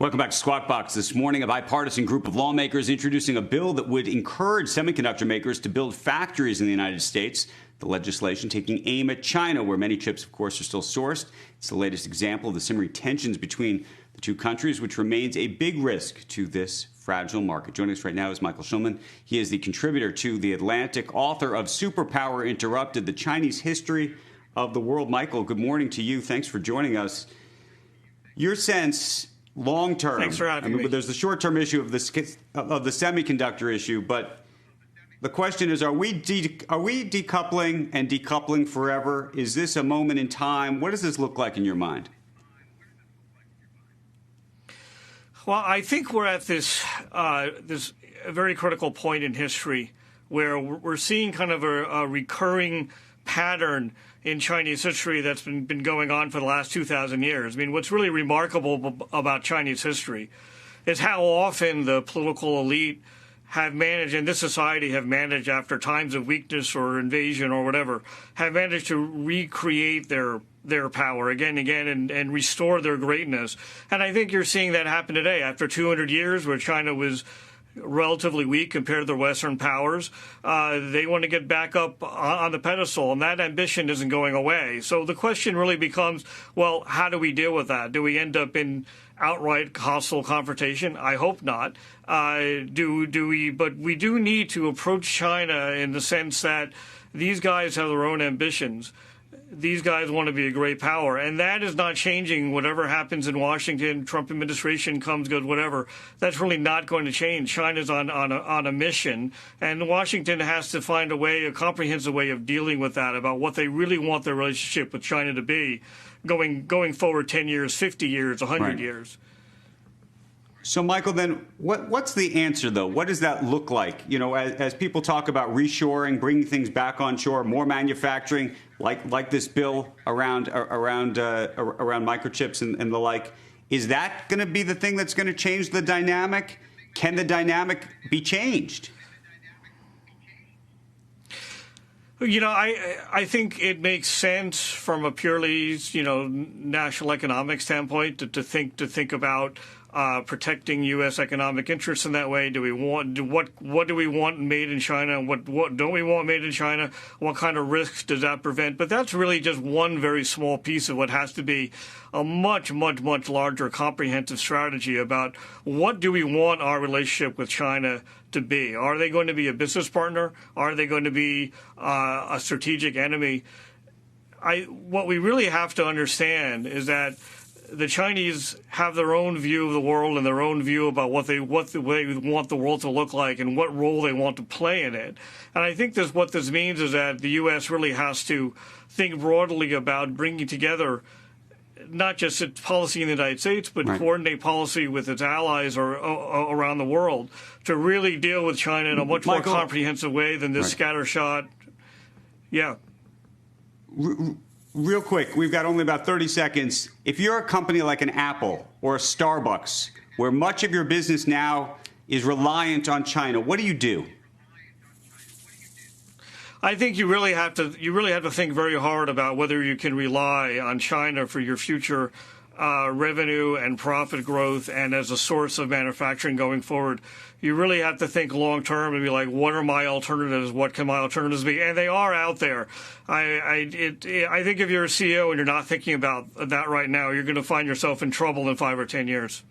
Welcome back to Squawk Box. This morning, a bipartisan group of lawmakers introducing a bill that would encourage semiconductor makers to build factories in the United States. The legislation taking aim at China, where many chips, of course, are still sourced. It's the latest example of the simmering tensions between the two countries, which remains a big risk to this fragile market. Joining us right now is Michael Schuman. He is the contributor to The Atlantic, author of Superpower Interrupted, the Chinese History of the World. Michael, good morning to you. Thanks for joining us. Your sense, long term. Thanks for having me. There's the short-term issue of the semiconductor issue, but the question is, are we decoupling and decoupling forever? Is this a moment in time? What does this look like in your mind? Well, I think we're at this very critical point in history where we're seeing kind of a recurring pattern in Chinese history that's been going on for the last 2,000 years. I mean, what's really remarkable about Chinese history is how often the political elite have managed, and this society have managed after times of weakness or invasion or whatever, have managed to recreate their power again and again and restore their greatness. And I think you're seeing that happen today after 200 years where China was relatively weak compared to the Western powers. They want to get back up on the pedestal, and that ambition isn't going away. So the question really becomes, well, how do we deal with that? Do we end up in outright hostile confrontation? I hope not. But we do need to approach China in the sense that these guys have their own ambitions. These guys want to be a great power, and that is not changing. Whatever happens in Washington, Trump administration comes, goes, whatever, that's really not going to change. China's on a mission, and Washington has to find a comprehensive way of dealing with that, about what they really want their relationship with China to be going forward 10 years, 50 years, 100 years. So, Michael, then what's the answer, though? What does that look like? You know, as people talk about reshoring, bringing things back on shore, more manufacturing, like this bill around microchips and the like, is that going to be the thing that's going to change the dynamic? Can the dynamic be changed? You know, I think it makes sense from a purely, national economic standpoint to think about protecting U.S. economic interests in that way. Do we want what do we want made in China? What don't we want made in China? What kind of risks does that prevent? But that's really just one very small piece of what has to be a much larger, comprehensive strategy about what do we want our relationship with China to be. Are they going to be a business partner? Are they going to be a strategic enemy? What we really have to understand is that the Chinese have their own view of the world and their own view about what they want the world to look like and what role they want to play in it. And I think what this means is that the U.S. really has to think broadly about bringing together not just its policy in the United States, but coordinate policy with its allies or around the world to really deal with China in a much more comprehensive way than this scattershot. Yeah. Real quick, we've got only about 30 seconds. If you're a company like an Apple or a Starbucks, where much of your business now is reliant on China, what do you do? I think you really have to think very hard about whether you can rely on China for your future revenue and profit growth and as a source of manufacturing going forward. You really have to think long term and be like, what are my alternatives? What can my alternatives be? And they are out there. I think if you're a CEO and you're not thinking about that right now, you're going to find yourself in trouble in 5 or 10 years.